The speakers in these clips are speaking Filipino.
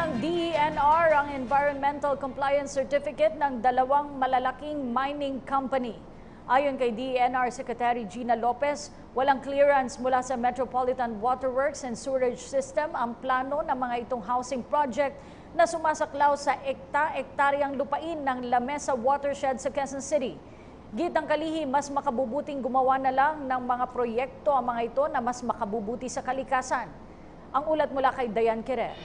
ng DENR ang Environmental Compliance Certificate ng dalawang malalaking mining company. Ayon kay DENR Secretary Gina Lopez, walang clearance mula sa Metropolitan Waterworks and Sewerage System ang plano ng mga itong housing project na sumasaklaw sa ektaryang lupain ng La Mesa Watershed sa Quezon City. Gitang kalihim, mas makabubuting gumawa na lang ng mga proyekto ang mga ito na mas makabubuti sa kalikasan. Ang ulat mula kay Dayan Querer.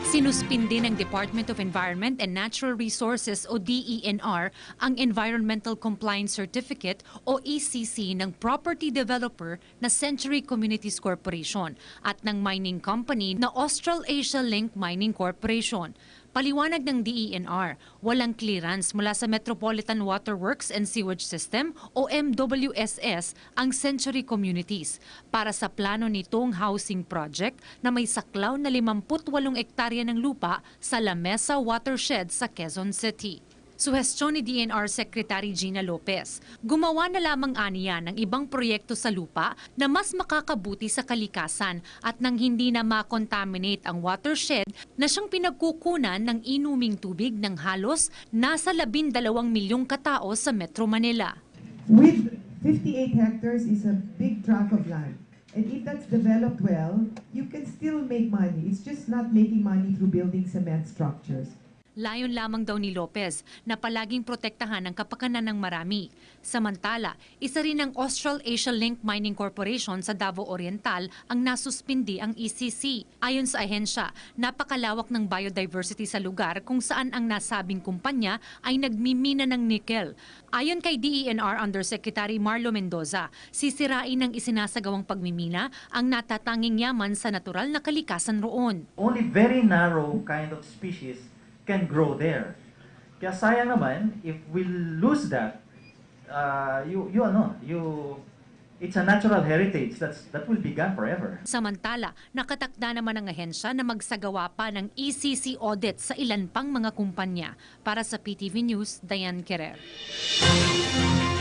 Sinuspindi ng Department of Environment and Natural Resources o DENR ang Environmental Compliance Certificate o ECC ng property developer na Century Communities Corporation at ng mining company na Australasia Link Mining Corporation. Paliwanag ng DENR, walang clearance mula sa Metropolitan Waterworks and Sewage System o MWSS ang Century Communities para sa plano nitong housing project na may saklaw na 58 ektarya ng lupa sa La Mesa Watershed sa Quezon City. Suhestyon ni DENR Secretary Gina Lopez, gumawa na lamang aniya ng ibang proyekto sa lupa na mas makakabuti sa kalikasan at nang hindi na makontaminate ang watershed na siyang pinagkukunan ng inuming tubig ng halos nasa 12 milyong katao sa Metro Manila. With 58 hectares is a big tract of land. And if that's developed well, you can still make money. It's just not making money through building cement structures. Layon lamang daw ni Lopez na palaging protektahan ang kapakanan ng marami. Samantala, isa rin ng Australasia Link Mining Corporation sa Davao Oriental ang nasuspindi ang ECC. Ayon sa ahensya, napakalawak ng biodiversity sa lugar kung saan ang nasabing kumpanya ay nagmimina ng nickel. Ayon kay DENR Undersecretary Marlo Mendoza, sisirain ng isinasagawang pagmimina ang natatanging yaman sa natural na kalikasan roon. Only very narrow kind of species can grow there. Kaya sayang naman if we lose that, it's a natural heritage that will be gone forever. Samantala, nakatakda naman ang ahensya na magsagawa pa ng ECC audit sa ilan pang mga kumpanya. Para sa PTV News, Dayan Querer.